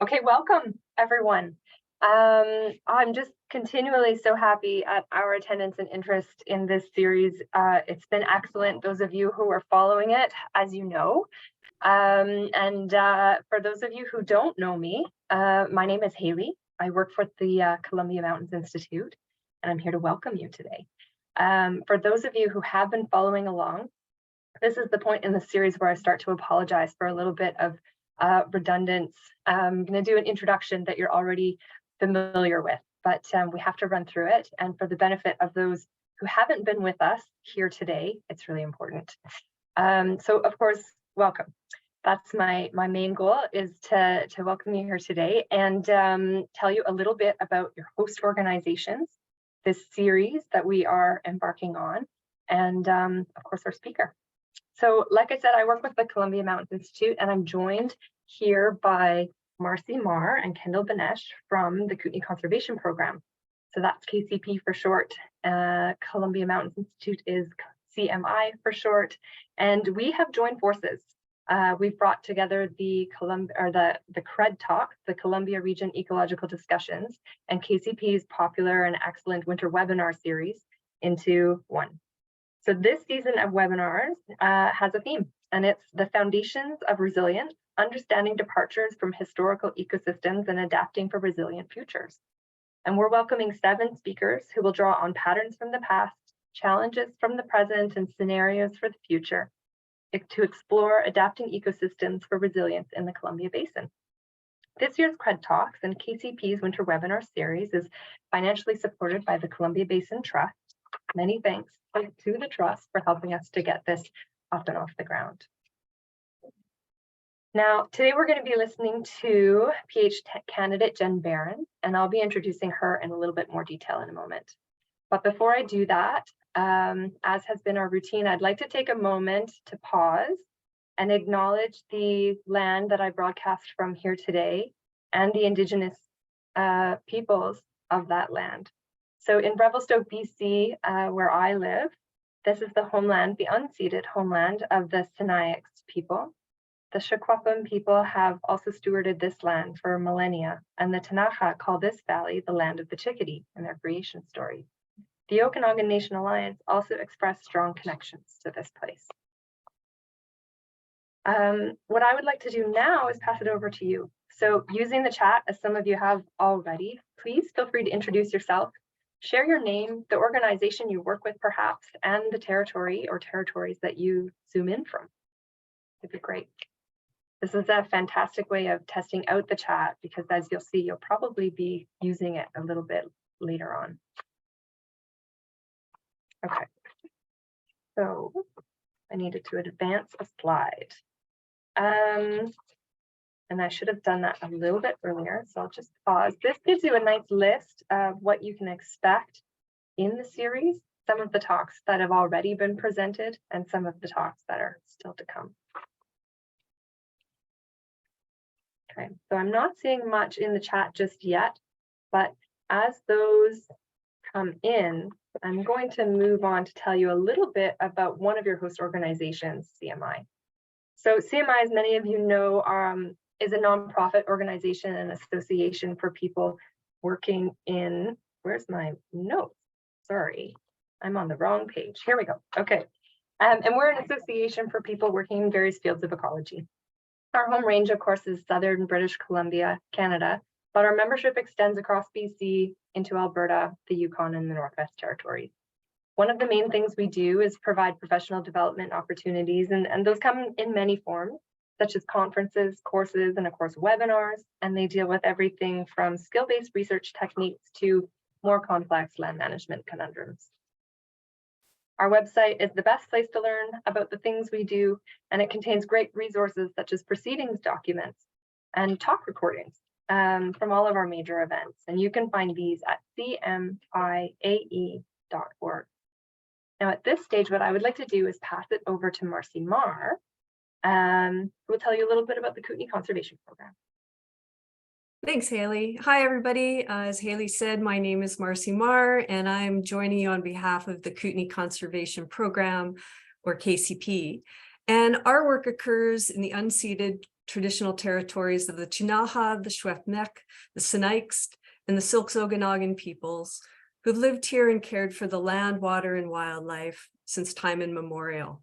Okay, welcome everyone. I'm just continually so happy at our attendance and interest in this series. It's been excellent. Those of you who are following it, as you know, and for those of you who don't know me, my name is Haley. I work for the Columbia Mountains Institute, and I'm here to welcome you today. For those of you who have been following along, this is the point in the series where I start to apologize for a little bit of redundance. I'm going to do an introduction that you're already familiar with, but we have to run through it. And for the benefit of those who haven't been with us here today, it's really important. So of course, welcome. That's my main goal, is to welcome you here today and tell you a little bit about your host organizations, this series that we are embarking on, and of course our speaker. So like I said, I work with the Columbia Mountains Institute, and I'm joined here by Marcy Marr and Kendall Benesh from the Kootenay Conservation Program. So that's KCP for short. Columbia Mountains Institute is CMI for short. And we have joined forces. We've brought together the CRED Talk, the Columbia Region Ecological Discussions, and KCP's popular and excellent winter webinar series into one. So this season of webinars has a theme, and it's the foundations of resilience, understanding departures from historical ecosystems and adapting for resilient futures. And we're welcoming 7 speakers who will draw on patterns from the past, challenges from the present, and scenarios for the future to explore adapting ecosystems for resilience in the Columbia Basin. This year's CRED Talks and KCP's winter webinar series is financially supported by the Columbia Basin Trust. Many thanks to the Trust for helping us to get this up and off the ground. Now, today we're going to be listening to PhD candidate Jen Barron, and I'll be introducing her in a little bit more detail in a moment. But before I do that, as has been our routine, I'd like to take a moment to pause and acknowledge the land that I broadcast from here today and the Indigenous peoples of that land. So in Revelstoke, BC, where I live, this is the homeland, the unceded homeland of the Sinixt people. The Shakwapan people have also stewarded this land for millennia, and the Tanaha call this valley the land of the Chickadee in their creation story. The Okanagan Nation Alliance also expressed strong connections to this place. What I would like to do now is pass it over to you. So using the chat, as some of you have already, please feel free to introduce yourself. Share your name, the organization you work with perhaps, and the territory or territories that you zoom in from. It'd be great. This is a fantastic way of testing out the chat because, as you'll see, you'll probably be using it a little bit later on. Okay, so I needed to advance a slide. And I should have done that a little bit earlier, so I'll just pause. This gives you a nice list of what you can expect in the series, some of the talks that have already been presented and some of the talks that are still to come. Okay, so I'm not seeing much in the chat just yet, but as those come in, I'm going to move on to tell you a little bit about one of your host organizations, CMI. So CMI, as many of you know, is a nonprofit organization and association for people working in, where's my notes? Sorry, I'm on the wrong page. Here we go. Okay. And we're an association for people working in various fields of ecology. Our home range, of course, is southern British Columbia, Canada, but our membership extends across BC into Alberta, the Yukon, and the Northwest Territories. One of the main things we do is provide professional development opportunities, and those come in many forms, such as conferences, courses, and of course webinars, and they deal with everything from skill-based research techniques to more complex land management conundrums. Our website is the best place to learn about the things we do, and it contains great resources such as proceedings documents and talk recordings from all of our major events, and you can find these at cmiae.org. Now at this stage, what I would like to do is pass it over to Marcy Marr, who will tell you a little bit about the Kootenay Conservation Program. Thanks, Haley. Hi, everybody. As Haley said, my name is Marcy Marr, and I'm joining you on behalf of the Kootenay Conservation Program, or KCP. And our work occurs in the unceded traditional territories of the Ktunaxa, the Secwepemc, the Sinixt, and the Silks-Okanagan peoples, who've lived here and cared for the land, water, and wildlife since time immemorial.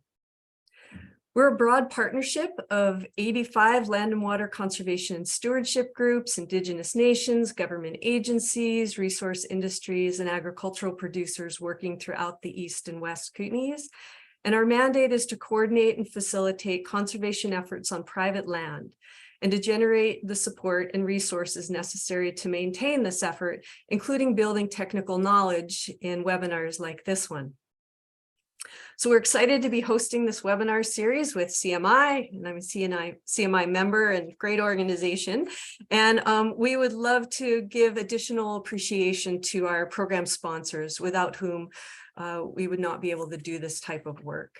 We're a broad partnership of 85 land and water conservation and stewardship groups, Indigenous nations, government agencies, resource industries, and agricultural producers working throughout the East and West Kootenays. And our mandate is to coordinate and facilitate conservation efforts on private land and to generate the support and resources necessary to maintain this effort, including building technical knowledge in webinars like this one. So we're excited to be hosting this webinar series with CMI, and I'm a CMI member and great organization. And we would love to give additional appreciation to our program sponsors, without whom we would not be able to do this type of work.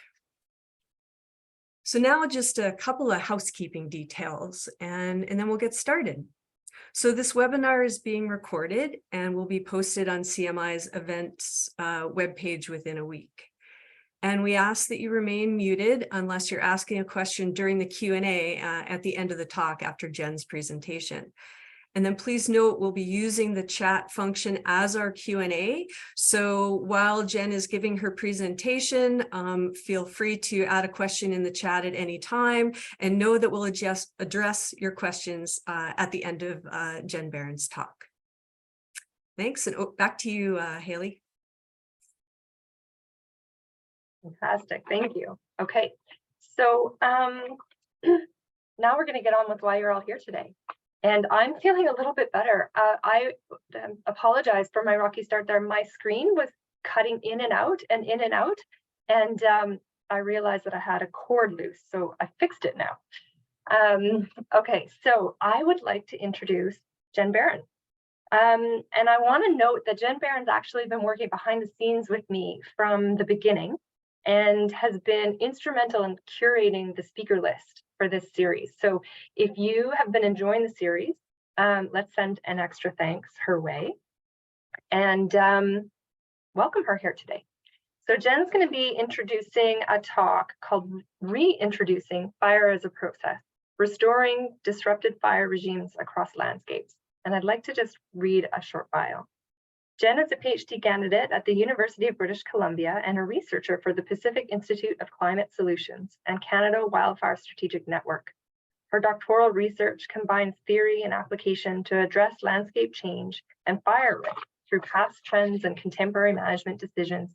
So now just a couple of housekeeping details, and then we'll get started. So this webinar is being recorded and will be posted on CMI's events webpage within a week. And we ask that you remain muted unless you're asking a question during the Q&A at the end of the talk after Jen's presentation. And then please note, we'll be using the chat function as our Q&A. So while Jen is giving her presentation, feel free to add a question in the chat at any time, and know that we'll address your questions at the end of Jen Barron's talk. Thanks, and back to you, Haley. Fantastic, thank you. Okay, so now we're going to get on with why you're all here today. And I'm feeling a little bit better. I apologize for my rocky start there. My screen was cutting in and out and in and out. And I realized that I had a cord loose, so I fixed it now. Okay, so I would like to introduce Jen Barron. And I want to note that Jen Barron's actually been working behind the scenes with me from the beginning and has been instrumental in curating the speaker list for this series. So if you have been enjoying the series, let's send an extra thanks her way and welcome her here today. So Jen's going to be introducing a talk called Reintroducing Fire as a Process, Restoring Disrupted Fire Regimes Across Landscapes. And I'd like to just read a short bio. Jen is a PhD candidate at the University of British Columbia and a researcher for the Pacific Institute of Climate Solutions and Canada Wildfire Strategic Network. Her doctoral research combines theory and application to address landscape change and fire risk through past trends and contemporary management decisions.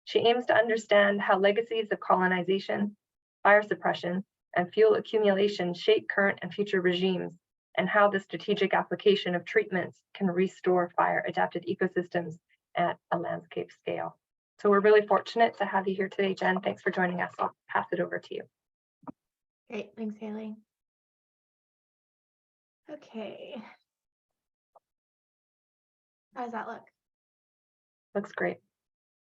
She aims to understand how legacies of colonization, fire suppression, and fuel accumulation shape current and future regimes, and how the strategic application of treatments can restore fire-adapted ecosystems at a landscape scale. So we're really fortunate to have you here today, Jen. Thanks for joining us. I'll pass it over to you. Great, thanks, Haley. Okay. How does that look? Looks great.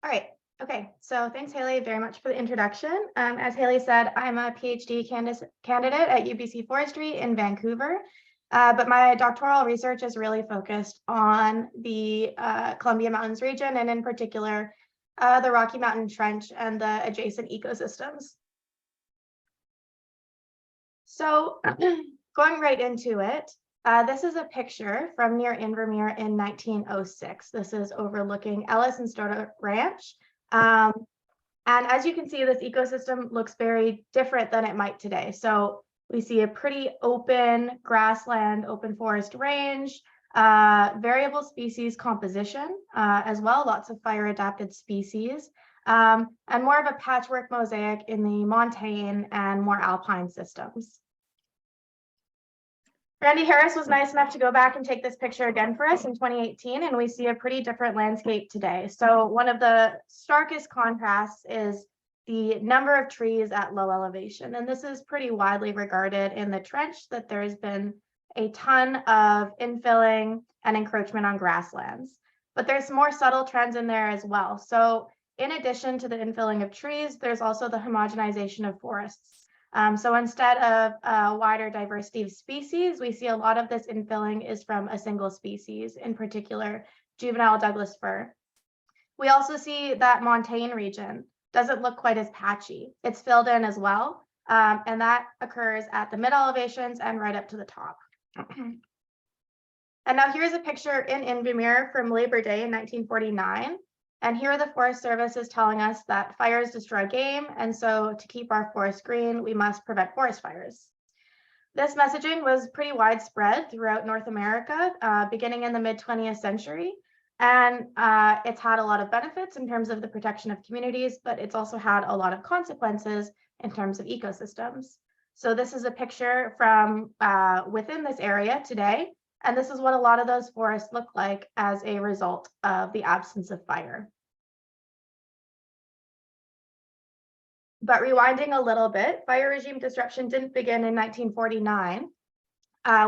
All right. Okay, so thanks, Haley, very much for the introduction. As Haley said, I'm a PhD candidate at UBC Forestry in Vancouver. But my doctoral research is really focused on the Columbia Mountains region, and in particular, the Rocky Mountain Trench and the adjacent ecosystems. So going right into it, this is a picture from near Invermere in 1906. This is overlooking Ellis and Stoddart Ranch. And as you can see, this ecosystem looks very different than it might today. So we see a pretty open grassland, open forest range, variable species composition as well, lots of fire adapted species, and more of a patchwork mosaic in the montane and more alpine systems. Randy Harris was nice enough to go back and take this picture again for us in 2018, and we see a pretty different landscape today. So one of the starkest contrasts is the number of trees at low elevation. And this is pretty widely regarded in the trench that there has been a ton of infilling and encroachment on grasslands. But there's more subtle trends in there as well. So in addition to the infilling of trees, there's also the homogenization of forests. So instead of a wider diversity of species, we see a lot of this infilling is from a single species, in particular, juvenile Douglas fir. We also see that montane region doesn't look quite as patchy. It's filled in as well, And that occurs at the mid elevations and right up to the top. And now here's a picture in Invermere from Labor Day in 1949. And here the Forest Service is telling us that fires destroy game. And so to keep our forests green, we must prevent forest fires. This messaging was pretty widespread throughout North America, beginning in the mid-20th century. And it's had a lot of benefits in terms of the protection of communities, but it's also had a lot of consequences in terms of ecosystems. So this is a picture from within this area today. And this is what a lot of those forests look like as a result of the absence of fire. But rewinding a little bit, fire regime disruption didn't begin in 1949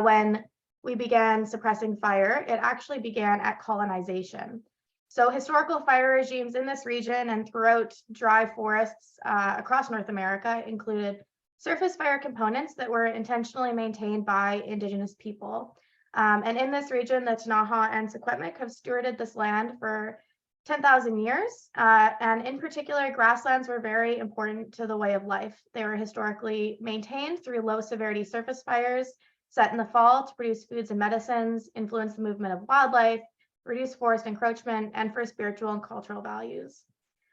when we began suppressing fire. It actually began at colonization. So historical fire regimes in this region and throughout dry forests across North America included surface fire components that were intentionally maintained by Indigenous people. And in this region, the Ktunaxa and Secwepemc have stewarded this land for 10,000 years. And in particular, grasslands were very important to the way of life. They were historically maintained through low severity surface fires set in the fall to produce foods and medicines, influence the movement of wildlife, reduce forest encroachment, and for spiritual and cultural values.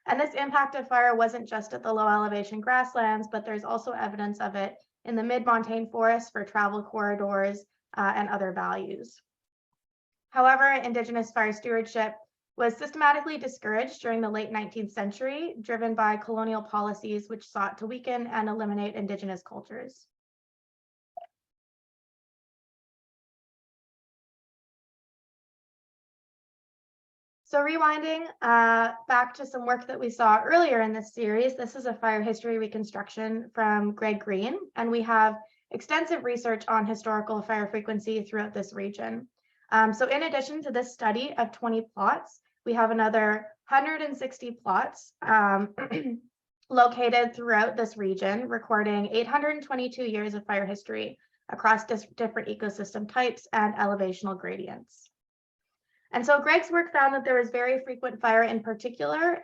And this impact of fire wasn't just at the low elevation grasslands, but there's also evidence of it in the mid-montane forests for travel corridors and other values. However, Indigenous fire stewardship was systematically discouraged during the late 19th century, driven by colonial policies which sought to weaken and eliminate Indigenous cultures. So rewinding back to some work that we saw earlier in this series, this is a fire history reconstruction from Greg Green, and we have extensive research on historical fire frequency throughout this region. So in addition to this study of 20 plots, we have another 160 plots located throughout this region, recording 822 years of fire history across different ecosystem types and elevational gradients. And so Greg's work found that there was very frequent fire in particular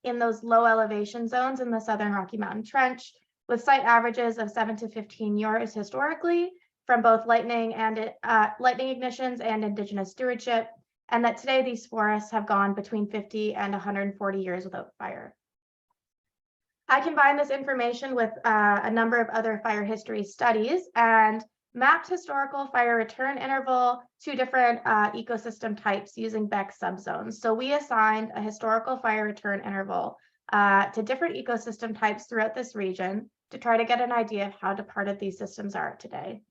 in those low elevation zones in the Southern Rocky Mountain Trench, with site averages of 7 to 15 years historically from both lightning ignitions and Indigenous stewardship, and that today these forests have gone between 50 and 140 years without fire. I combined this information with a number of other fire history studies and mapped historical fire return interval to different ecosystem types using Beck's subzones. So we assigned a historical fire return interval to different ecosystem types throughout this region to try to get an idea of how departed these systems are today.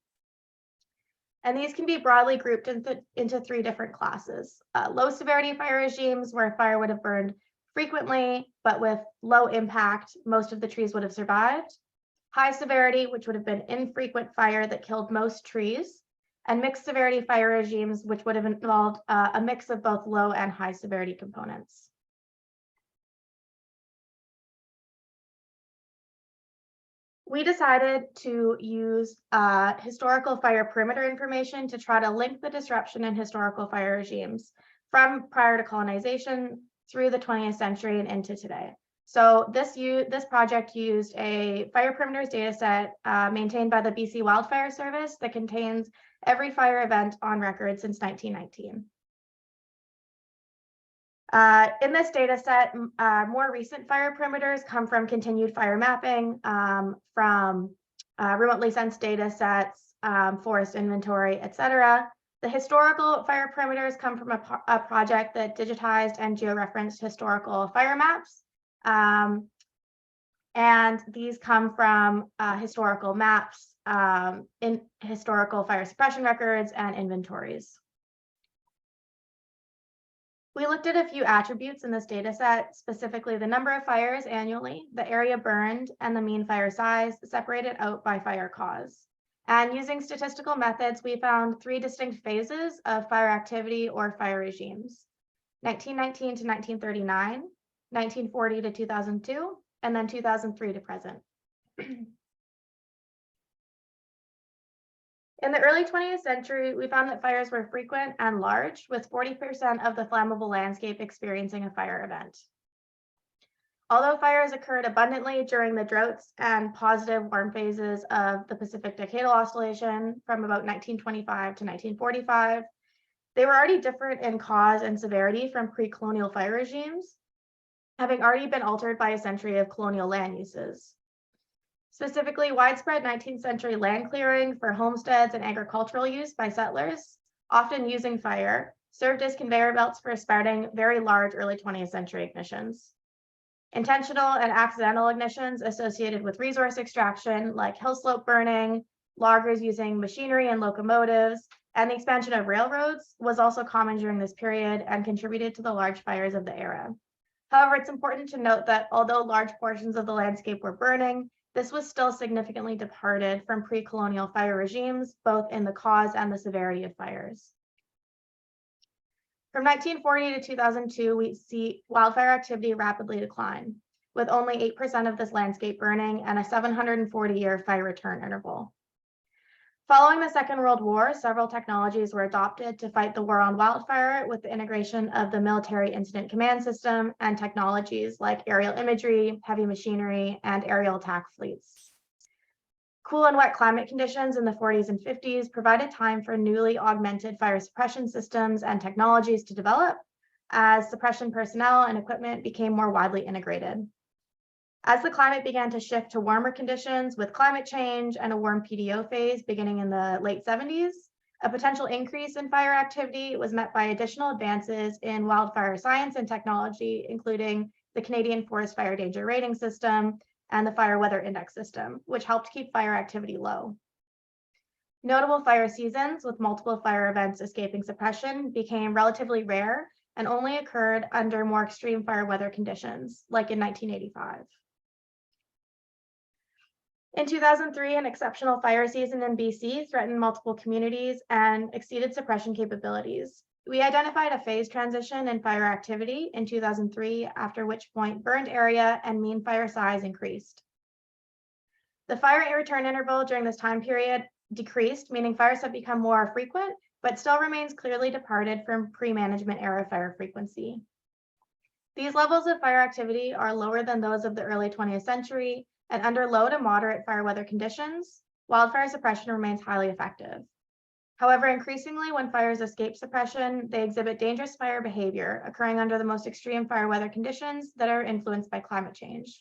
And these can be broadly grouped into three different classes. Low severity fire regimes, where fire would have burned frequently, but with low impact, most of the trees would have survived. High severity, which would have been infrequent fire that killed most trees, and mixed severity fire regimes, which would have involved a mix of both low and high severity components. We decided to use historical fire perimeter information to try to link the disruption in historical fire regimes from prior to colonization through the 20th century and into today. So this project used a fire perimeters data set maintained by the BC Wildfire Service that contains every fire event on record since 1919. In this data set, more recent fire perimeters come from continued fire mapping, from remotely sensed data sets, forest inventory, etc. The historical fire perimeters come from a project that digitized and georeferenced historical fire maps. And these come from historical maps, in historical fire suppression records and inventories. We looked at a few attributes in this data set, specifically the number of fires annually, the area burned, and the mean fire size separated out by fire cause. And using statistical methods, we found three distinct phases of fire activity or fire regimes: 1919 to 1939, 1940 to 2002, and then 2003 to present. In the early 20th century, we found that fires were frequent and large, with 40% of the flammable landscape experiencing a fire event. Although fires occurred abundantly during the droughts and positive warm phases of the Pacific Decadal Oscillation from about 1925 to 1945, they were already different in cause and severity from pre-colonial fire regimes, having already been altered by a century of colonial land uses. Specifically, widespread 19th century land clearing for homesteads and agricultural use by settlers, often using fire, served as conveyor belts for starting very large early 20th century ignitions. Intentional and accidental ignitions associated with resource extraction, like hill slope burning, loggers using machinery and locomotives, and the expansion of railroads was also common during this period and contributed to the large fires of the era. However, it's important to note that although large portions of the landscape were burning, this was still significantly departed from pre-colonial fire regimes, both in the cause and the severity of fires. From 1940 to 2002, we see wildfire activity rapidly decline, with only 8% of this landscape burning and a 740-year fire return interval. Following the Second World War, several technologies were adopted to fight the war on wildfire with the integration of the military incident command system and technologies like aerial imagery, heavy machinery, and aerial attack fleets. Cool and wet climate conditions in the 40s and 50s provided time for newly augmented fire suppression systems and technologies to develop as suppression personnel and equipment became more widely integrated. As the climate began to shift to warmer conditions with climate change and a warm PDO phase beginning in the late 70s, a potential increase in fire activity was met by additional advances in wildfire science and technology, including the Canadian Forest Fire Danger Rating System and the Fire Weather Index System, which helped keep fire activity low. Notable fire seasons with multiple fire events escaping suppression became relatively rare and only occurred under more extreme fire weather conditions, like in 1985. In 2003, an exceptional fire season in BC threatened multiple communities and exceeded suppression capabilities. We identified a phase transition in fire activity in 2003, after which point burned area and mean fire size increased. The fire return interval during this time period decreased, meaning fires have become more frequent, but still remains clearly departed from pre-management era fire frequency. These levels of fire activity are lower than those of the early 20th century, and under low to moderate fire weather conditions, wildfire suppression remains highly effective. However, increasingly when fires escape suppression, they exhibit dangerous fire behavior occurring under the most extreme fire weather conditions that are influenced by climate change.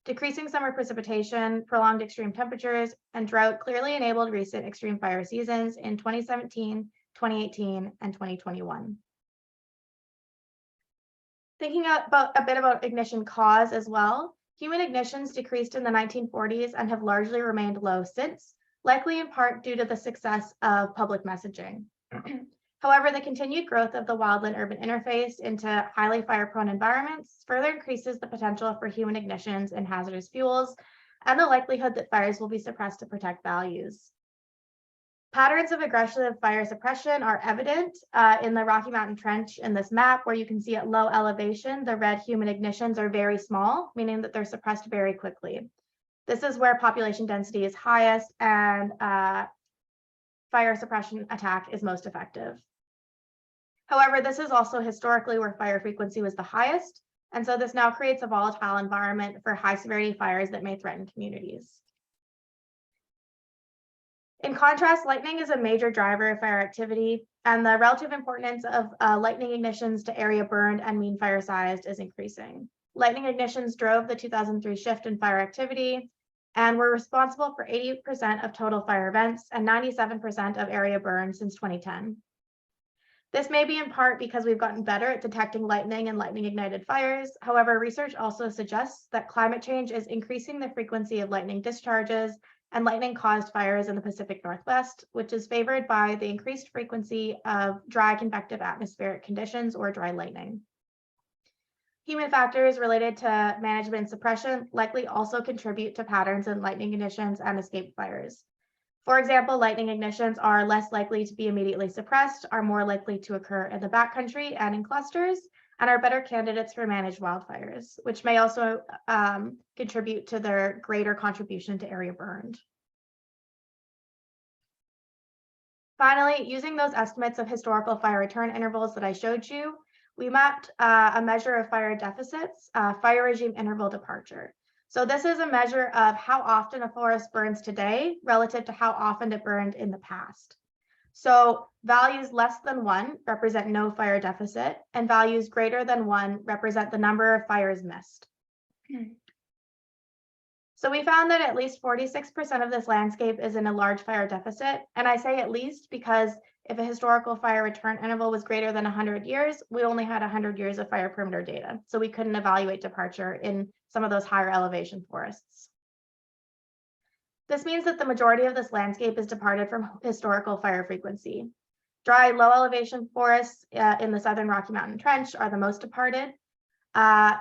Decreasing summer precipitation, prolonged extreme temperatures, and drought clearly enabled recent extreme fire seasons in 2017, 2018, and 2021. Thinking a bit about ignition cause as well, human ignitions decreased in the 1940s and have largely remained low since, likely in part due to the success of public messaging. However, the continued growth of the wildland-urban interface into highly fire-prone environments further increases the potential for human ignitions in hazardous fuels and the likelihood that fires will be suppressed to protect values. Patterns of aggressive fire suppression are evident in the Rocky Mountain Trench in this map, where you can see at low elevation, the red human ignitions are very small, meaning that they're suppressed very quickly. This is where population density is highest and fire suppression attack is most effective. However, this is also historically where fire frequency was the highest, and so this now creates a volatile environment for high severity fires that may threaten communities. In contrast, lightning is a major driver of fire activity, and the relative importance of lightning ignitions to area burned and mean fire size is increasing. Lightning ignitions drove the 2003 shift in fire activity and were responsible for 80% of total fire events and 97% of area burned since 2010. This may be in part because we've gotten better at detecting lightning and lightning ignited fires. However, research also suggests that climate change is increasing the frequency of lightning discharges and lightning caused fires in the Pacific Northwest, which is favored by the increased frequency of dry convective atmospheric conditions or dry lightning. Human factors related to management and suppression likely also contribute to patterns in lightning ignitions and escape fires. For example, lightning ignitions are less likely to be immediately suppressed, are more likely to occur in the backcountry and in clusters, and are better candidates for managed wildfires, which may also contribute to their greater contribution to area burned. Finally, using those estimates of historical fire return intervals that I showed you, we mapped a measure of fire deficits, fire regime interval departure. So this is a measure of how often a forest burns today relative to how often it burned in the past. So values less than 1 represent no fire deficit, and values greater than 1 represent the number of fires missed. So we found that at least 46% of this landscape is in a large fire deficit. And I say at least because if a historical fire return interval was greater than 100 years, we only had 100 years of fire perimeter data. So we couldn't evaluate departure in some of those higher elevation forests. This means that the majority of this landscape is departed from historical fire frequency. Dry, low elevation forests in the Southern Rocky Mountain Trench are the most departed,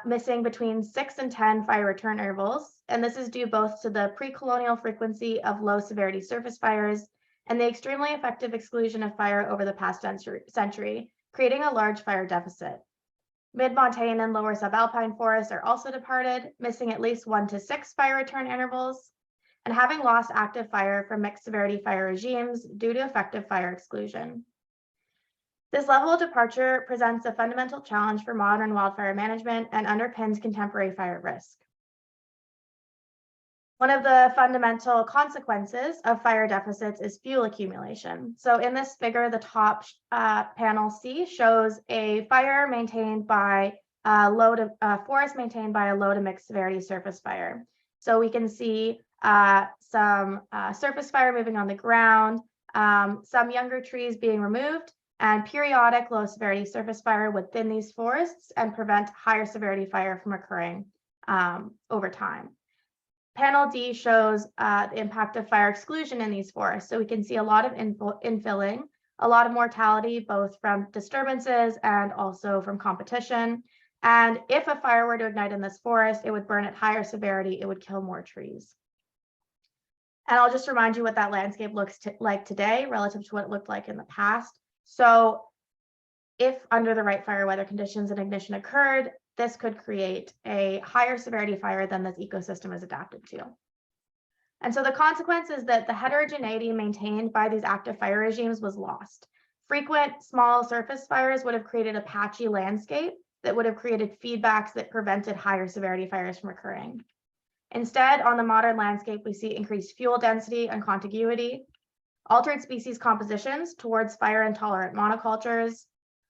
missing between 6 and 10 fire return intervals. And this is due both to the pre-colonial frequency of low severity surface fires and the extremely effective exclusion of fire over the past century, creating a large fire deficit. Mid-montane and lower subalpine forests are also departed, missing at least 1 to 6 fire return intervals, and having lost active fire from mixed severity fire regimes due to effective fire exclusion. This level of departure presents a fundamental challenge for modern wildfire management and underpins contemporary fire risk. One of the fundamental consequences of fire deficits is fuel accumulation. So in this figure, the top panel C shows a fire maintained by forest maintained by a low to mixed severity surface fire. So we can see some surface fire moving on the ground, some younger trees being removed, and periodic low severity surface fire would thin these forests and prevent higher severity fire from occurring over time. Panel D shows the impact of fire exclusion in these forests. So we can see a lot of infilling, a lot of mortality, both from disturbances and also from competition. And if a fire were to ignite in this forest, it would burn at higher severity, it would kill more trees. And I'll just remind you what that landscape looks like today relative to what it looked like in the past. So if under the right fire weather conditions and ignition occurred, this could create a higher severity fire than this ecosystem is adapted to. And so the consequence is that the heterogeneity maintained by these active fire regimes was lost. Frequent small surface fires would have created a patchy landscape that would have created feedbacks that prevented higher severity fires from occurring. Instead, on the modern landscape, we see increased fuel density and contiguity, altered species compositions towards fire-intolerant monocultures,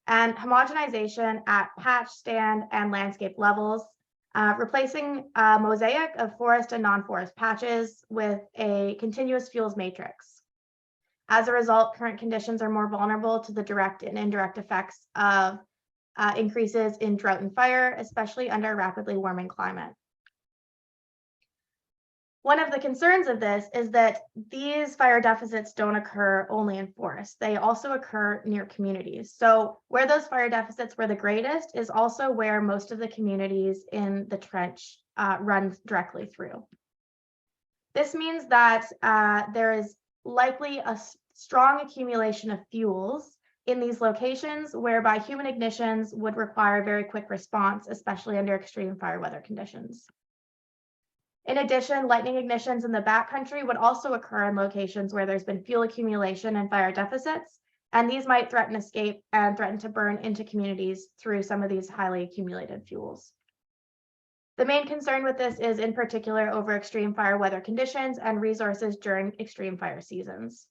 and homogenization at patch, stand, and landscape levels, replacing a mosaic of forest and non-forest patches with a continuous fuels matrix. As a result, current conditions are more vulnerable to the direct and indirect effects of increases in drought and fire, especially under a rapidly warming climate. One of the concerns of this is that these fire deficits don't occur only in forests. They also occur near communities. So where those fire deficits were the greatest is also where most of the communities in the trench run directly through. This means that there is likely a strong accumulation of fuels in these locations whereby human ignitions would require very quick response, especially under extreme fire weather conditions. In addition, lightning ignitions in the backcountry would also occur in locations where there's been fuel accumulation and fire deficits, and these might threaten escape and threaten to burn into communities through some of these highly accumulated fuels. The main concern with this is in particular over extreme fire weather conditions and resources during extreme fire seasons.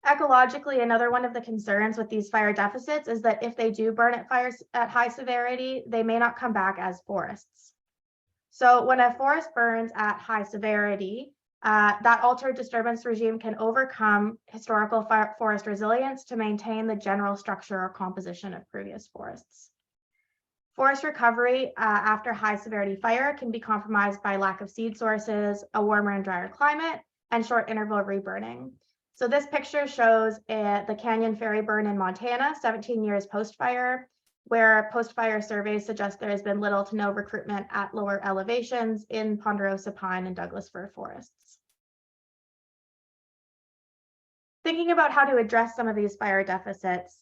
Ecologically, another one of the concerns with these fire deficits is that if they do burn at fires at high severity, they may not come back as forests. So when a forest burns at high severity, that altered disturbance regime can overcome historical forest resilience to maintain the general structure or composition of previous forests. Forest recovery after high severity fire can be compromised by lack of seed sources, a warmer and drier climate, and short interval reburning. So this picture shows the Canyon Ferry burn in Montana, 17 years post-fire, where post-fire surveys suggest there has been little to no recruitment at lower elevations in ponderosa pine and Douglas fir forests. Thinking about how to address some of these fire deficits,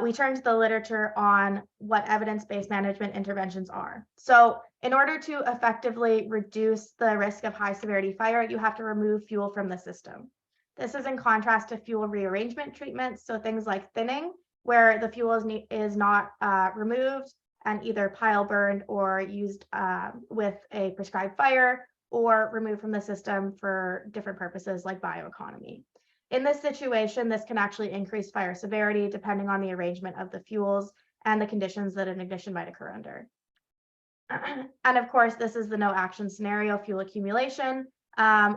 we turn to the literature on what evidence-based management interventions are. So in order to effectively reduce the risk of high severity fire, you have to remove fuel from the system. This is in contrast to fuel rearrangement treatments, so things like thinning, where the fuel is not removed and either pile burned or used with a prescribed fire, or removed from the system for different purposes like bioeconomy. In this situation, this can actually increase fire severity depending on the arrangement of the fuels and the conditions that an ignition might occur under. And of course, this is the no action scenario, fuel accumulation.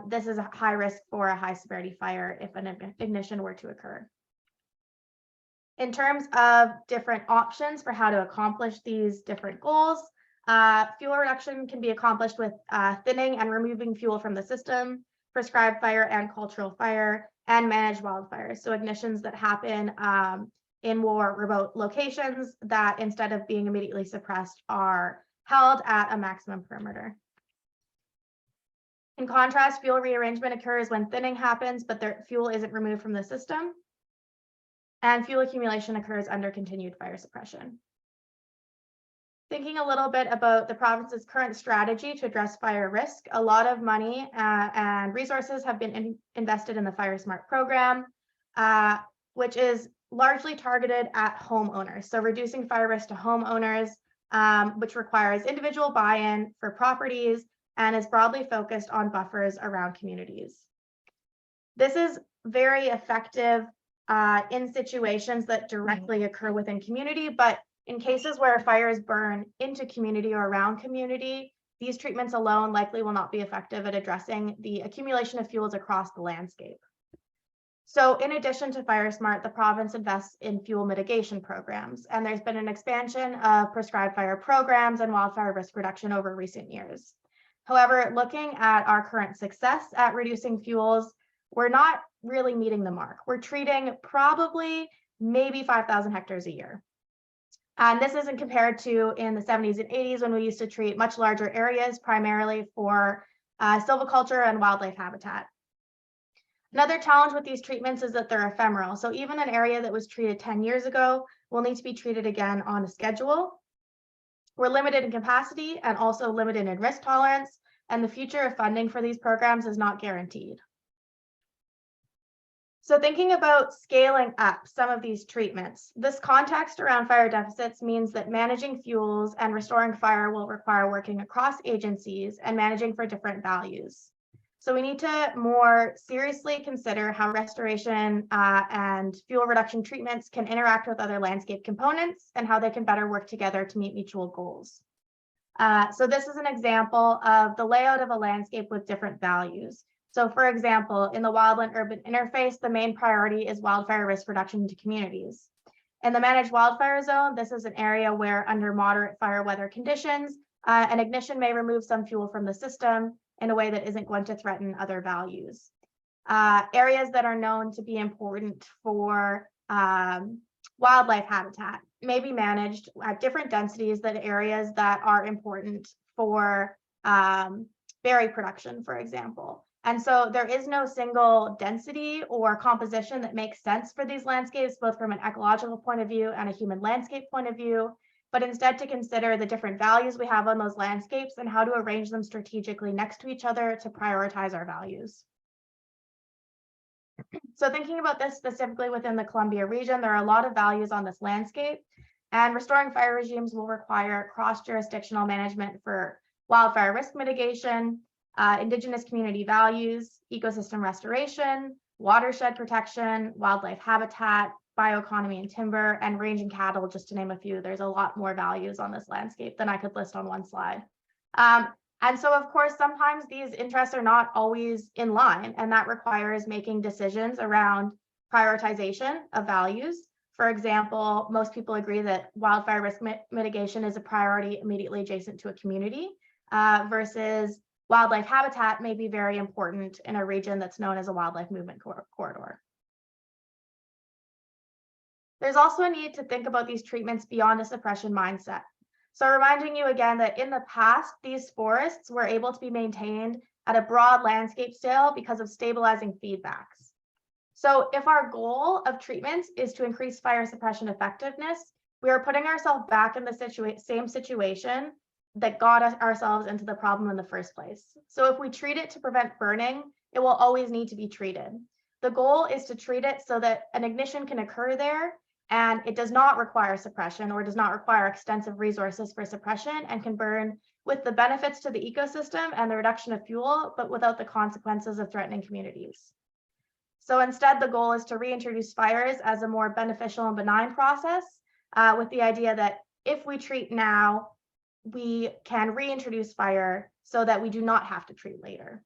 This is a high risk for a high severity fire if an ignition were to occur. In terms of different options for how to accomplish these different goals, fuel reduction can be accomplished with thinning and removing fuel from the system, prescribed fire and cultural fire, and managed wildfires. So ignitions that happen in more remote locations that, instead of being immediately suppressed, are held at a maximum perimeter. In contrast, fuel rearrangement occurs when thinning happens, but the fuel isn't removed from the system. And fuel accumulation occurs under continued fire suppression. Thinking a little bit about the province's current strategy to address fire risk, a lot of money and resources have been invested in the FireSmart program, which is largely targeted at homeowners. So reducing fire risk to homeowners, which requires individual buy-in for properties and is broadly focused on buffers around communities. This is very effective in situations that directly occur within community, but in cases where fires burn into community or around community, these treatments alone likely will not be effective at addressing the accumulation of fuels across the landscape. So in addition to FireSmart, the province invests in fuel mitigation programs, and there's been an expansion of prescribed fire programs and wildfire risk reduction over recent years. However, looking at our current success at reducing fuels, we're not really meeting the mark. We're treating probably maybe 5,000 hectares a year. And this isn't compared to in the 70s and 80s when we used to treat much larger areas, primarily for silviculture and wildlife habitat. Another challenge with these treatments is that they're ephemeral. So even an area that was treated 10 years ago will need to be treated again on a schedule. We're limited in capacity and also limited in risk tolerance, and the future of funding for these programs is not guaranteed. So thinking about scaling up some of these treatments, this context around fire deficits means that managing fuels and restoring fire will require working across agencies and managing for different values. So we need to more seriously consider how restoration and fuel reduction treatments can interact with other landscape components and how they can better work together to meet mutual goals. So this is an example of the layout of a landscape with different values. So for example, in the wildland-urban interface, the main priority is wildfire risk reduction to communities. In the managed wildfire zone, this is an area where under moderate fire weather conditions, an ignition may remove some fuel from the system in a way that isn't going to threaten other values. Areas that are known to be important for wildlife habitat may be managed at different densities than areas that are important for berry production, for example. And so there is no single density or composition that makes sense for these landscapes, both from an ecological point of view and a human landscape point of view, but instead to consider the different values we have on those landscapes and how to arrange them strategically next to each other to prioritize our values. So thinking about this specifically within the Columbia region, there are a lot of values on this landscape, and restoring fire regimes will require cross-jurisdictional management for wildfire risk mitigation, Indigenous community values, ecosystem restoration, watershed protection, wildlife habitat, bioeconomy and timber, and range and cattle, just to name a few. There's a lot more values on this landscape than I could list on one slide. And so, of course, sometimes these interests are not always in line, and that requires making decisions around prioritization of values. For example, most people agree that wildfire risk mitigation is a priority immediately adjacent to a community, versus wildlife habitat may be very important in a region that's known as a wildlife movement corridor. There's also a need to think about these treatments beyond a suppression mindset. So reminding you again that in the past, these forests were able to be maintained at a broad landscape scale because of stabilizing feedbacks. So if our goal of treatments is to increase fire suppression effectiveness, we are putting ourselves back in the same situation that got ourselves into the problem in the first place. So if we treat it to prevent burning, it will always need to be treated. The goal is to treat it so that an ignition can occur there And it does not require suppression or does not require extensive resources for suppression and can burn with the benefits to the ecosystem and the reduction of fuel, but without the consequences of threatening communities. So instead, the goal is to reintroduce fires as a more beneficial and benign process, with the idea that if we treat now, we can reintroduce fire so that we do not have to treat later.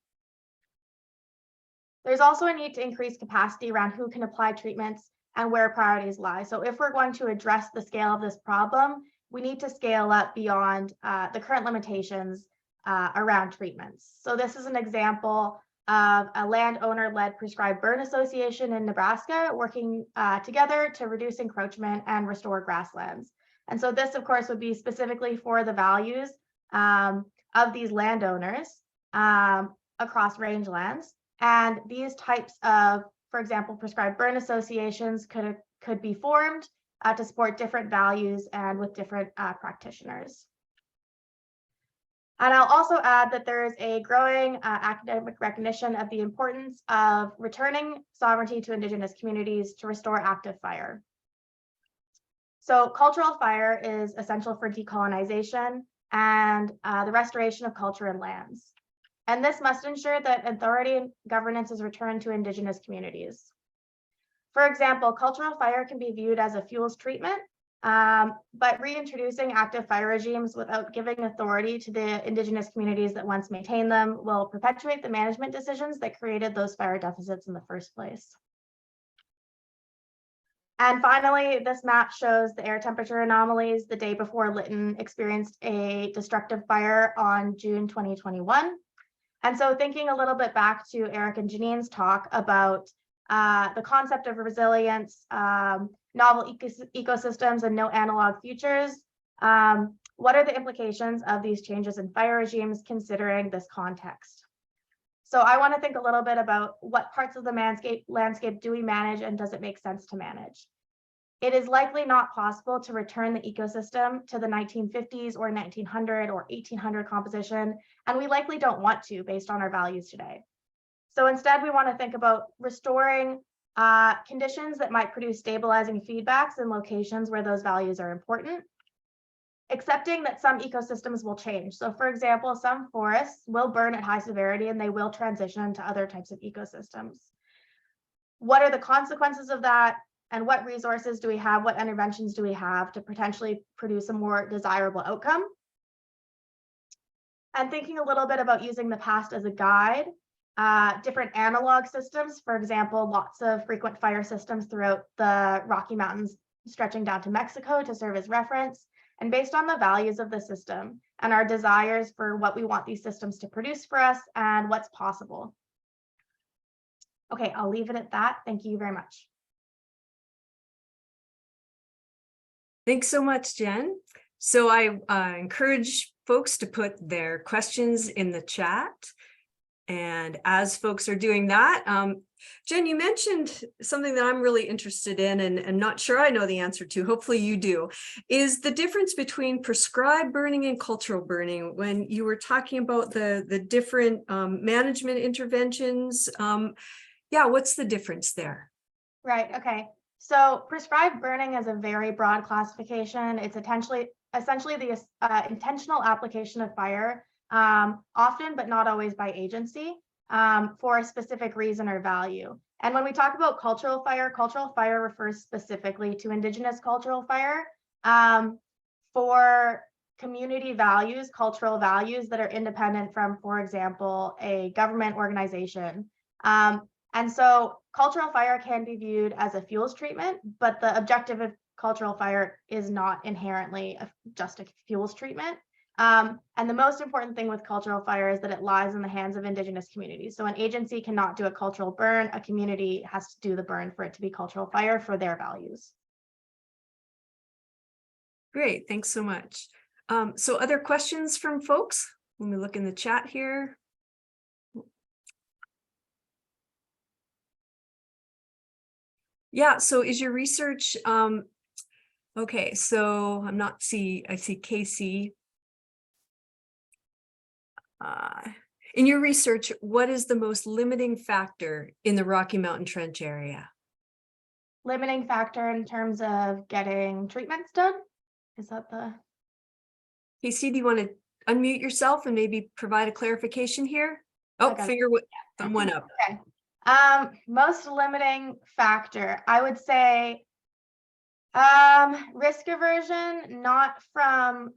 There's also a need to increase capacity around who can apply treatments and where priorities lie. So if we're going to address the scale of this problem, we need to scale up beyond the current limitations around treatments. So this is an example of a landowner-led prescribed burn association in Nebraska working together to reduce encroachment and restore grasslands. And so this, of course, would be specifically for the values of these landowners across rangelands. And these types of, for example, prescribed burn associations could be formed to support different values and with different practitioners. And I'll also add that there is a growing academic recognition of the importance of returning sovereignty to Indigenous communities to restore active fire. So cultural fire is essential for decolonization and the restoration of culture and lands. And this must ensure that authority and governance is returned to Indigenous communities. For example, cultural fire can be viewed as a fuels treatment, but reintroducing active fire regimes without giving authority to the Indigenous communities that once maintained them will perpetuate the management decisions that created those fire deficits in the first place. And finally, this map shows the air temperature anomalies the day before Lytton experienced a destructive fire on June 2021. And so thinking a little bit back to Eric and Janine's talk about the concept of resilience, novel ecosystems, and no analog futures, what are the implications of these changes in fire regimes considering this context? So I want to think a little bit about what parts of the landscape do we manage and does it make sense to manage? It is likely not possible to return the ecosystem to the 1950s or 1900 or 1800 composition, and we likely don't want to based on our values today. So instead, we want to think about restoring conditions that might produce stabilizing feedbacks in locations where those values are important, accepting that some ecosystems will change. So for example, some forests will burn at high severity and they will transition to other types of ecosystems. What are the consequences of that? And what resources do we have? What interventions do we have to potentially produce a more desirable outcome? And thinking a little bit about using the past as a guide, different analog systems, for example, lots of frequent fire systems throughout the Rocky Mountains stretching down to Mexico to serve as reference. And based on the values of the system and our desires for what we want these systems to produce for us and what's possible. Okay, I'll leave it at that. Thank you very much. Thanks so much, Jen. So I encourage folks to put their questions in the chat. And as folks are doing that, Jen, you mentioned something that I'm really interested in and not sure I know the answer to, hopefully you do, is the difference between prescribed burning and cultural burning. When you were talking about the different management interventions, yeah, what's the difference there? Right, okay. So prescribed burning is a very broad classification. It's essentially the intentional application of fire, often but not always by agency, for a specific reason or value. And when we talk about cultural fire refers specifically to Indigenous cultural fire for community values, cultural values that are independent from, for example, a government organization. And so cultural fire can be viewed as a fuels treatment, but the objective of cultural fire is not inherently just a fuels treatment. And the most important thing with cultural fire is that it lies in the hands of Indigenous communities. So an agency cannot do a cultural burn, a community has to do the burn for it to be cultural fire for their values. Great, thanks so much. So other questions from folks? Let me look in the chat here. Yeah, so is your research, okay, so I see Casey. In your research, what is the most limiting factor in the Rocky Mountain Trench area? limiting factor in terms of getting treatments done? Is that the? Casey, do you want to unmute yourself and maybe provide a clarification here? Oh, Okay. figure thumb one up. Okay. Most limiting factor, I would say, risk aversion, not from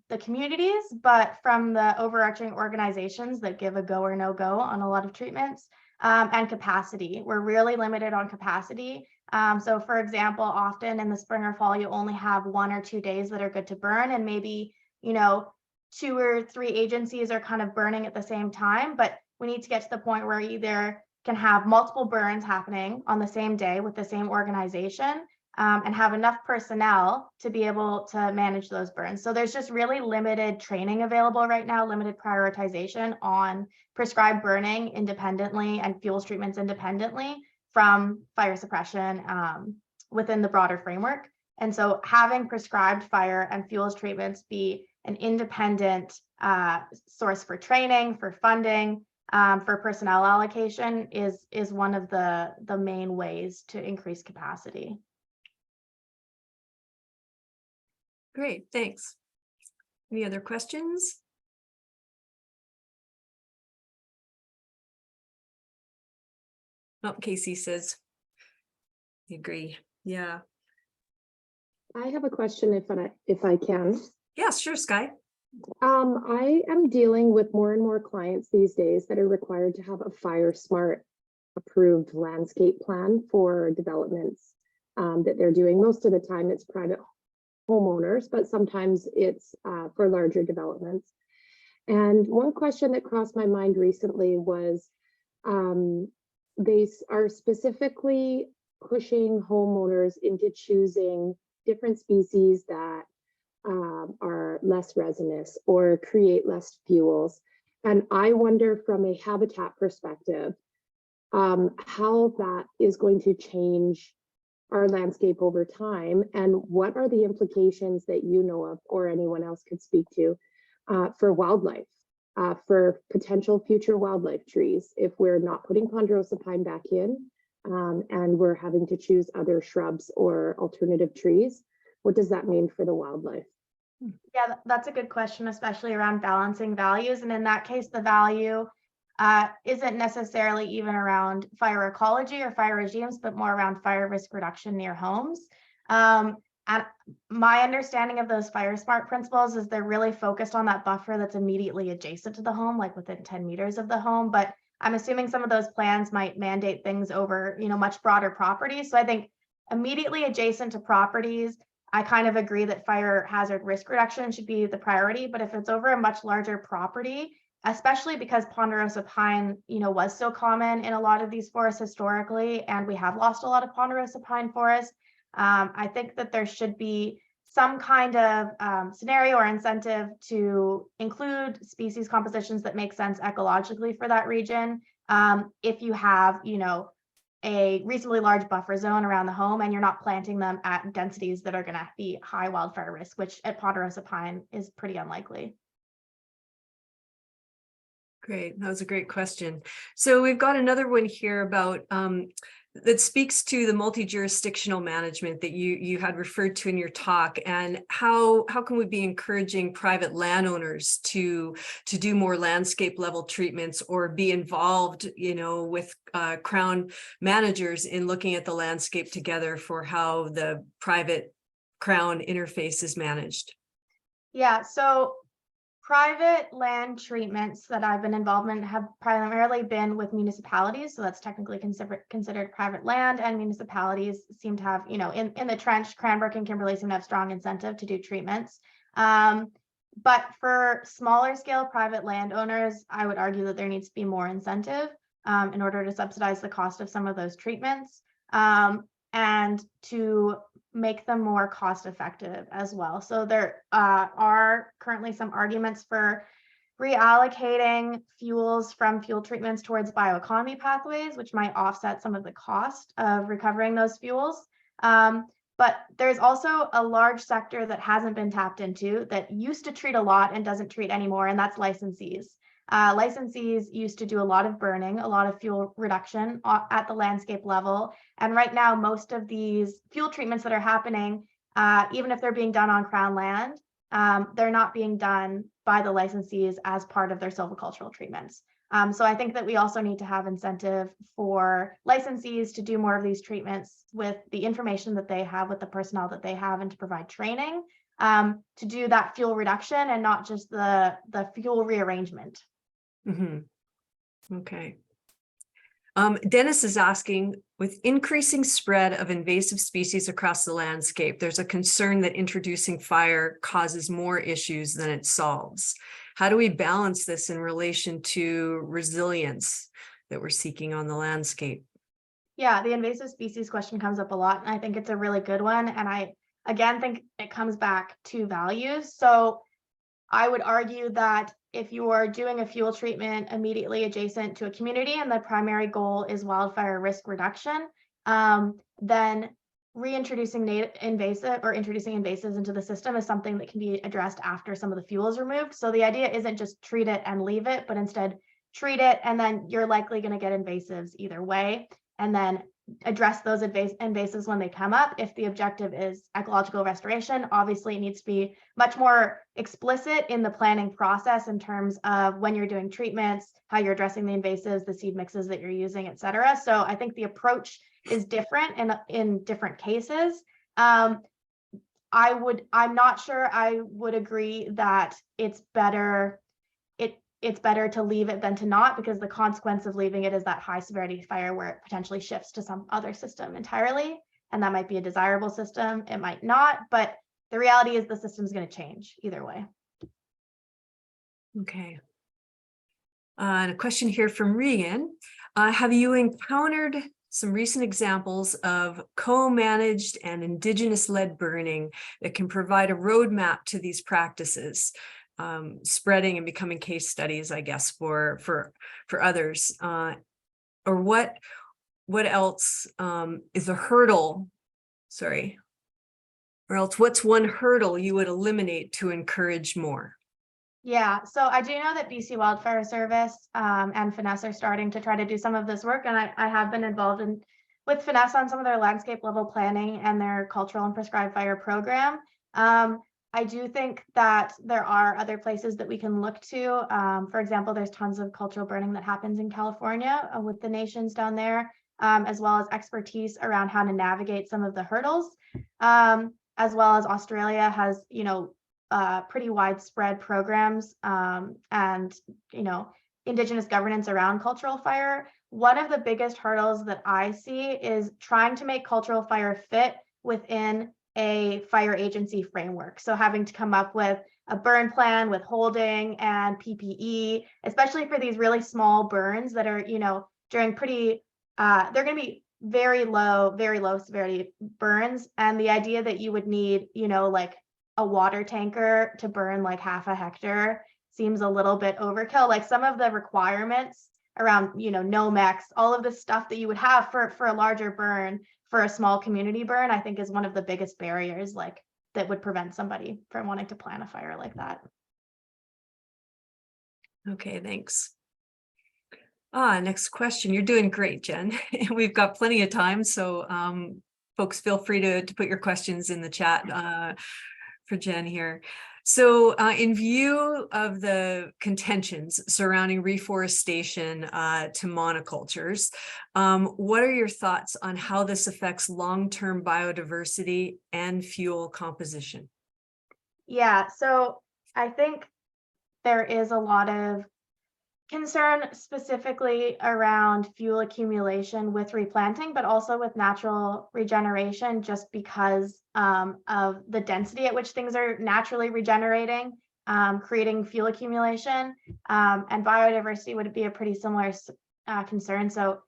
the communities, but from the overarching organizations that give a go or no go on a lot of treatments, and capacity. We're really limited on capacity. So for example, often in the spring or fall, you only have 1 or 2 days that are good to burn, and maybe, 2 or 3 agencies are kind of burning at the same time, but we need to get to the point where either can have multiple burns happening on the same day with the same organization, and have enough personnel to be able to manage those burns. So there's just really limited training available right now, limited prioritization on prescribed burning independently and fuels treatments independently from fire suppression within the broader framework. And so having prescribed fire and fuels treatments be an independent source for training, for funding, for personnel allocation is one of the main ways to increase capacity. Great, thanks. Any other questions? Oh, Casey says, I agree. Yeah. I have a question if I can. Yeah, sure, Sky. I am dealing with more and more clients these days that are required to have a FireSmart approved landscape plan for developments that they're doing. Most of the time it's private homeowners, but sometimes it's for larger developments. And one question that crossed my mind recently was they are specifically pushing homeowners into choosing different species that are less resinous or create less fuels. And I wonder from a habitat perspective, how that is going to change our landscape over time, and what are the implications that you know of or anyone else could speak to for wildlife, for potential future wildlife trees if we're not putting ponderosa pine back in and we're having to choose other shrubs or alternative trees. What does that mean for the wildlife? Yeah, that's a good question, especially around balancing values. And in that case, the value isn't necessarily even around fire ecology or fire regimes, but more around fire risk reduction near homes. And my understanding of those FireSmart principles is they're really focused on that buffer that's immediately adjacent to the home, like within 10 meters of the home. But I'm assuming some of those plans might mandate things over, much broader properties. So I think immediately adjacent to properties, I kind of agree that fire hazard risk reduction should be the priority. But if it's over a much larger property, especially because ponderosa pine, was so common in a lot of these forests historically, and we have lost a lot of ponderosa pine forests. I think that there should be some kind of scenario or incentive to include species compositions that make sense ecologically for that region. If you have, a reasonably large buffer zone around the home and you're not planting them at densities that are going to be high wildfire risk, which at ponderosa pine is pretty unlikely. Great, that was a great question. So we've got another one here about that speaks to the multi-jurisdictional management that you had referred to in your talk, and how can we be encouraging private landowners to do more landscape level treatments or be involved, with Crown managers in looking at the landscape together for how the private Crown interface is managed? Yeah, so private land treatments that I've been involved in have primarily been with municipalities. So that's technically considered private land, and municipalities seem to have, in the trench, Cranbrook and Kimberley seem to have strong incentive to do treatments. But for smaller scale private landowners, I would argue that there needs to be more incentive in order to subsidize the cost of some of those treatments and to make them more cost effective as well. So there are currently some arguments for reallocating fuels from fuel treatments towards bioeconomy pathways, which might offset some of the cost of recovering those fuels. But there's also a large sector that hasn't been tapped into that used to treat a lot and doesn't treat anymore, and that's licensees. Licensees used to do a lot of burning, a lot of fuel reduction at the landscape level. And right now, most of these fuel treatments that are happening, even if they're being done on Crown land, they're not being done by the licensees as part of their silvicultural treatments. So I think that we also need to have incentive for licensees to do more of these treatments with the information that they have, with the personnel that they have, and to provide training to do that fuel reduction and not just the fuel rearrangement. Okay. Dennis is asking, with increasing spread of invasive species across the landscape, there's a concern that introducing fire causes more issues than it solves. How do we balance this in relation to resilience that we're seeking on the landscape? Yeah, the invasive species question comes up a lot, and I think it's a really good one. And I, again, think it comes back to values. So I would argue that if you are doing a fuel treatment immediately adjacent to a community and the primary goal is wildfire risk reduction, then reintroducing introducing invasives into the system is something that can be addressed after some of the fuel is removed. So the idea isn't just treat it and leave it, but instead treat it, and then you're likely going to get invasives either way, and then address those invasives when they come up. If the objective is ecological restoration, obviously it needs to be much more explicit in the planning process in terms of when you're doing treatments, how you're addressing the invasives, the seed mixes that you're using, et cetera. So I think the approach is different in different cases. I'm not sure I would agree that it's better to leave it than to not, because the consequence of leaving it is that high severity fire where it potentially shifts to some other system entirely. And that might be a desirable system. It might not, but the reality is the system's going to change either way. Okay. And a question here from Regan. Have you encountered some recent examples of co-managed and Indigenous-led burning that can provide a roadmap to these practices? Spreading and becoming case studies, I guess, for others, or what else is a hurdle? Sorry, or else what's one hurdle you would eliminate to encourage more? Yeah, so I do know that BC Wildfire Service and Finesse are starting to try to do some of this work, and I have been involved with Finesse on some of their landscape level planning and their cultural and prescribed fire program. I do think that there are other places that we can look to. For example, there's tons of cultural burning that happens in California with the nations down there, as well as expertise around how to navigate some of the hurdles, as well as Australia has, pretty widespread programs and, Indigenous governance around cultural fire. One of the biggest hurdles that I see is trying to make cultural fire fit within a fire agency framework. So having to come up with a burn plan with holding and PPE, especially for these really small burns that are, during pretty, they're going to be very low severity burns. And the idea that you would need, like a water tanker to burn like half a hectare seems a little bit overkill. Like some of the requirements around, NOMEX, all of the stuff that you would have for a larger burn, for a small community burn, I think is one of the biggest barriers that would prevent somebody from wanting to plan a fire like that. Okay, thanks. Next question. You're doing great, Jen. We've got plenty of time, so folks, feel free to put your questions in the chat for Jen here. So in view of the contentions surrounding reforestation to monocultures, what are your thoughts on how this affects long-term biodiversity and fuel composition? Yeah, so I think there is a lot of concern specifically around fuel accumulation with replanting, but also with natural regeneration, just because of the density at which things are naturally regenerating, creating fuel accumulation, and biodiversity would be a pretty similar concern. So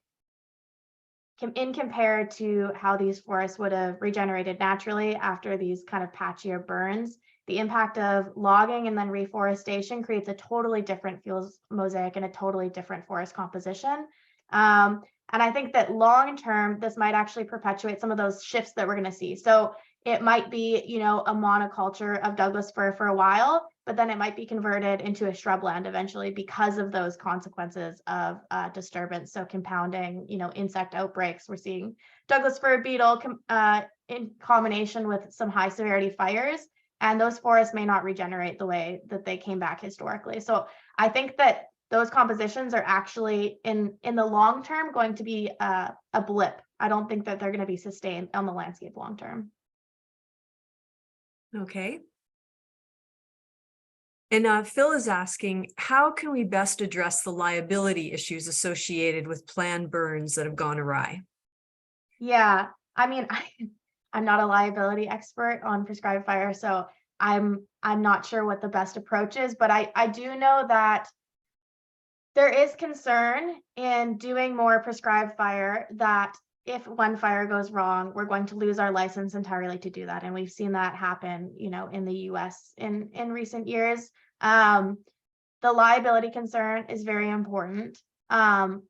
in compared to how these forests would have regenerated naturally after these kind of patchier burns, the impact of logging and then reforestation creates a totally different fuels mosaic and a totally different forest composition. And I think that long term, this might actually perpetuate some of those shifts that we're going to see. So it might be, a monoculture of Douglas fir for a while, but then it might be converted into a shrubland eventually because of those consequences of disturbance. So compounding, insect outbreaks. We're seeing Douglas fir beetle in combination with some high severity fires, and those forests may not regenerate the way that they came back historically. So I think that those compositions are actually in the long term going to be a blip. I don't think that they're going to be sustained on the landscape long term. Okay. And Phil is asking, how can we best address the liability issues associated with planned burns that have gone awry? Yeah, I mean, I'm not a liability expert on prescribed fire, so I'm not sure what the best approach is, but I do know that there is concern in doing more prescribed fire that if one fire goes wrong, we're going to lose our license entirely to do that. And we've seen that happen, in the US in recent years. The liability concern is very important. The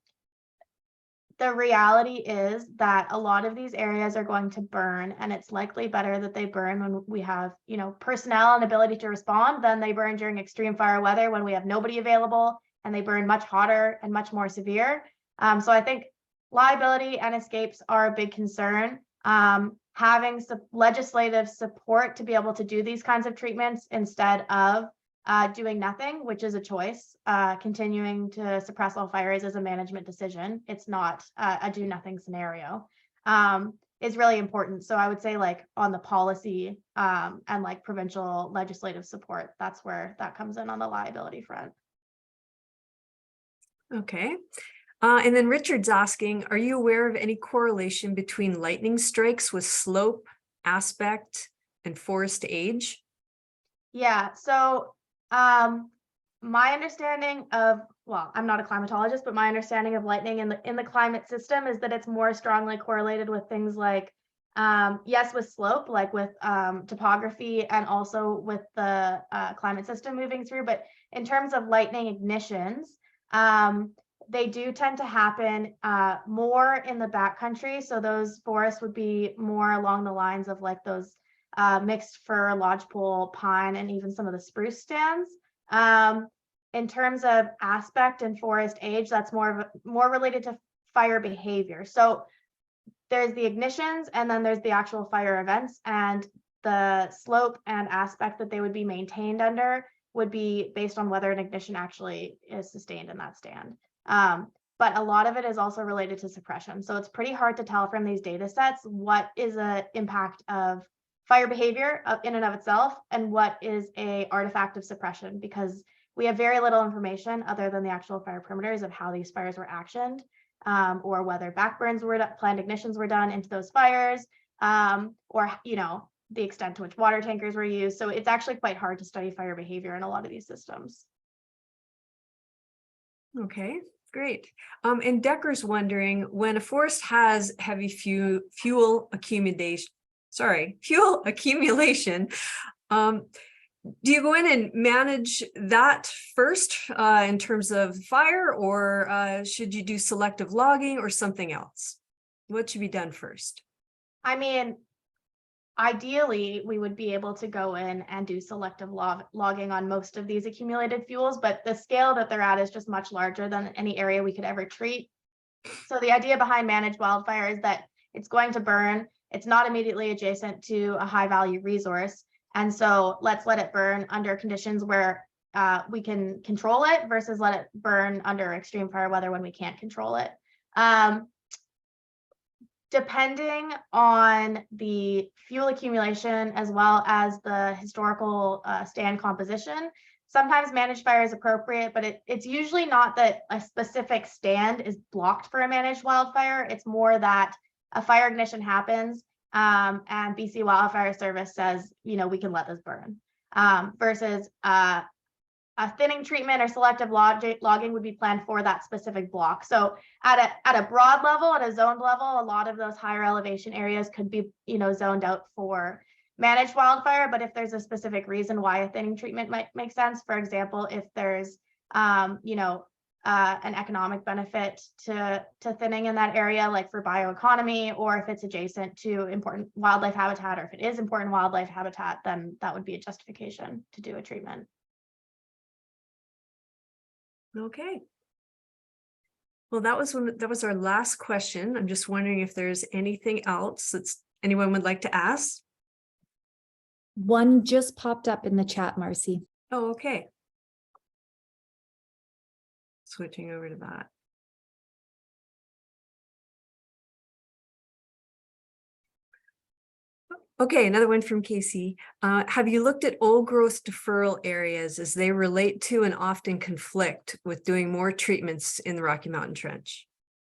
reality is that a lot of these areas are going to burn, and it's likely better that they burn when we have, personnel and ability to respond than they burn during extreme fire weather when we have nobody available and they burn much hotter and much more severe. So I think liability and escapes are a big concern. Having some legislative support to be able to do these kinds of treatments instead of doing nothing, which is a choice. Continuing to suppress all fires is a management decision. It's not a do nothing scenario. Is really important. So I would say on the policy and provincial legislative support, that's where that comes in on the liability front. Okay. And then Richard's asking, are you aware of any correlation between lightning strikes with slope, aspect, and forest age? Yeah, so my understanding of, well, I'm not a climatologist, but my understanding of lightning in the climate system is that it's more strongly correlated with things like, yes, with slope, like with topography, and also with the climate system moving through. But in terms of lightning ignitions, they do tend to happen more in the backcountry. So those forests would be more along the lines of those mixed fir, lodgepole, pine, and even some of the spruce stands. In terms of aspect and forest age, that's more related to fire behavior. So there's the ignitions, and then there's the actual fire events, and the slope and aspect that they would be maintained under would be based on whether an ignition actually is sustained in that stand. But a lot of it is also related to suppression. So it's pretty hard to tell from these data sets what is an impact of fire behavior in and of itself and what is an artifact of suppression, because we have very little information other than the actual fire perimeters of how these fires were actioned, or whether backburns were planned ignitions were done into those fires, or the extent to which water tankers were used. So it's actually quite hard to study fire behavior in a lot of these systems. Okay, great. And Decker's wondering, when a forest has heavy fuel accumulation, do you go in and manage that first in terms of fire, or should you do selective logging or something else? What should be done first? I mean, ideally, we would be able to go in and do selective logging on most of these accumulated fuels, but the scale that they're at is just much larger than any area we could ever treat. So the idea behind managed wildfire is that it's going to burn. It's not immediately adjacent to a high value resource. And so let's let it burn under conditions where we can control it versus let it burn under extreme fire weather when we can't control it. Depending on the fuel accumulation as well as the historical stand composition, sometimes managed fire is appropriate, but it's usually not that a specific stand is blocked for a managed wildfire. It's more that a fire ignition happens and BC Wildfire Service says, we can let this burn, versus a thinning treatment or selective logging would be planned for that specific block. So at a broad level, at a zoned level, a lot of those higher elevation areas could be, zoned out for managed wildfire. But if there's a specific reason why a thinning treatment might make sense, for example, if there's, an economic benefit to thinning in that area, like for bioeconomy, or if it's adjacent to important wildlife habitat, or if it is important wildlife habitat, then that would be a justification to do a treatment. Okay. Well, that was our last question. I'm just wondering if there's anything else that's anyone would like to ask. One just popped up in the chat, Marcy. Oh, okay. Switching over to that. Okay, another one from Casey. Have you looked at old growth deferral areas as they relate to and often conflict with doing more treatments in the Rocky Mountain Trench?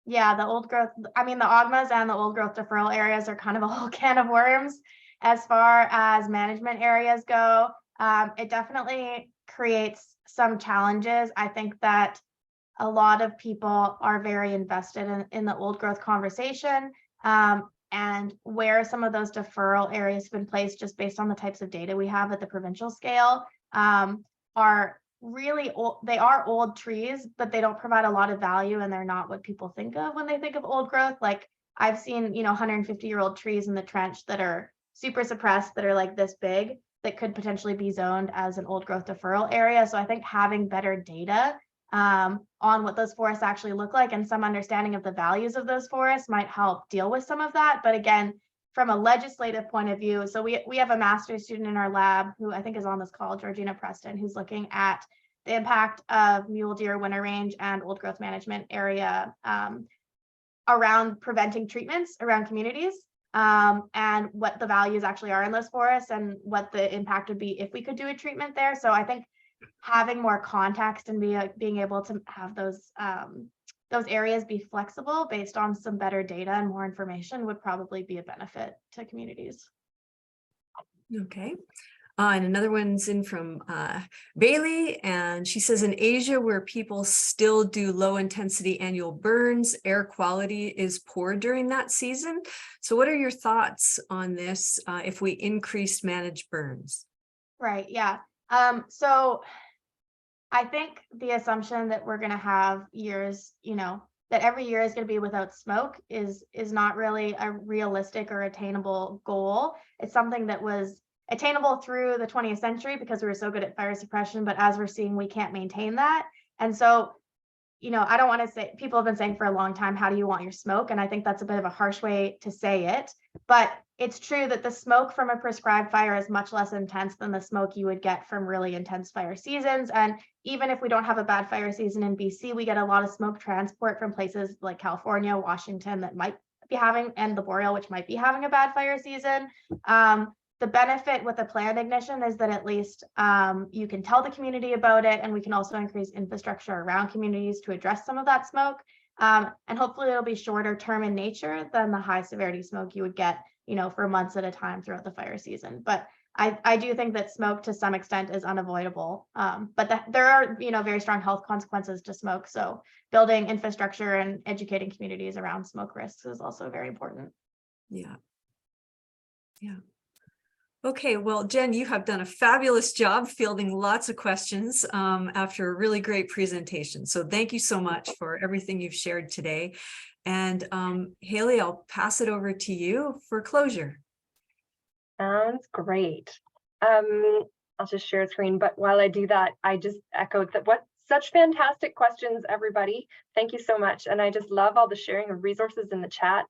Yeah, the old growth, I mean, the OGMAs and the old growth deferral areas are kind of a whole can of worms as far as management areas go. It definitely creates some challenges. I think that a lot of people are very invested in the old growth conversation, and where some of those deferral areas have been placed just based on the types of data we have at the provincial scale, are really old. They are old trees, but they don't provide a lot of value, and they're not what people think of when they think of old growth. Like I've seen, 150-year-old trees in the trench that are super suppressed, that are like this big, that could potentially be zoned as an old growth deferral area. So I think having better data on what those forests actually look like and some understanding of the values of those forests might help deal with some of that. But again, from a legislative point of view, so we have a master's student in our lab who I think is on this call, Georgina Preston, who's looking at the impact of mule deer winter range and old growth management area around preventing treatments around communities, and what the values actually are in those forests and what the impact would be if we could do a treatment there. So I think having more context and being able to have those areas be flexible based on some better data and more information would probably be a benefit to communities. Okay. And another one's in from Bailey, and she says in Asia, where people still do low intensity annual burns, air quality is poor during that season. So what are your thoughts on this if we increased managed burns? Right, yeah. So I think the assumption that we're going to have years, that every year is going to be without smoke is not really a realistic or attainable goal. It's something that was attainable through the 20th century because we were so good at fire suppression, but as we're seeing, we can't maintain that. And so, I don't want to say, people have been saying for a long time, how do you want your smoke? And I think that's a bit of a harsh way to say it, but it's true that the smoke from a prescribed fire is much less intense than the smoke you would get from really intense fire seasons. And even if we don't have a bad fire season in BC, we get a lot of smoke transport from places like California, Washington that might be having, and the Boreal, which might be having a bad fire season. The benefit with a planned ignition is that at least you can tell the community about it, and we can also increase infrastructure around communities to address some of that smoke. And hopefully it'll be shorter term in nature than the high severity smoke you would get, for months at a time throughout the fire season. But I do think that smoke to some extent is unavoidable, but there are, very strong health consequences to smoke. So building infrastructure and educating communities around smoke risks is also very important. Yeah. Yeah. Okay, well, Jen, you have done a fabulous job fielding lots of questions after a really great presentation. So thank you so much for everything you've shared today. And Haley, I'll pass it over to you for closure. Sounds great. I'll just share a screen, but while I do that, I just echoed that what such fantastic questions, everybody. Thank you so much. And I just love all the sharing of resources in the chat.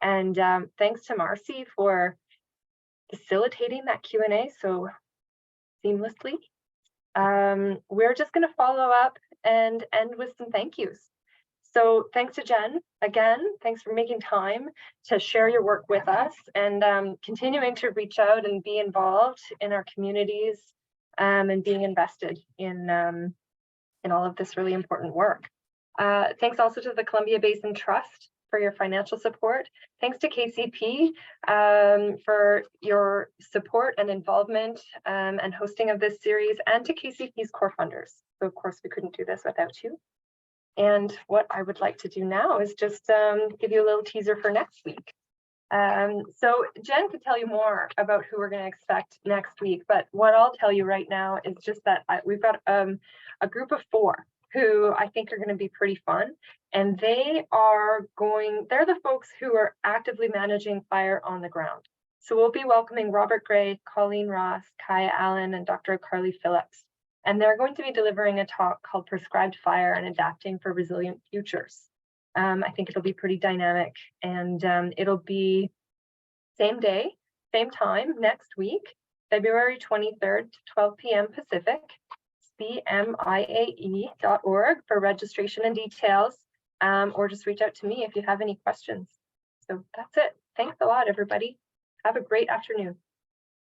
And thanks to Marcy for facilitating that Q&A so seamlessly. We're just going to follow up and end with some thank yous. So thanks to Jen, again, thanks for making time to share your work with us and continuing to reach out and be involved in our communities and being invested in all of this really important work. Thanks also to the Columbia Basin Trust for your financial support. Thanks to KCP for your support and involvement and hosting of this series, and to KCP's core funders. So of course we couldn't do this without you. And what I would like to do now is just give you a little teaser for next week. So Jen could tell you more about who we're going to expect next week, but what I'll tell you right now is just that we've got a group of 4 who I think are going to be pretty fun. And they're the folks who are actively managing fire on the ground. So we'll be welcoming Robert Gray, Colleen Ross, Kaya Allen, and Dr. Carly Phillips. And they're going to be delivering a talk called Prescribed Fire and Adapting for Resilient Futures. I think it'll be pretty dynamic, and it'll be same day, same time next week, February 23rd to 12 p.m. Pacific, cmiae.org for registration and details, or just reach out to me if you have any questions. So that's it. Thanks a lot, everybody. Have a great afternoon.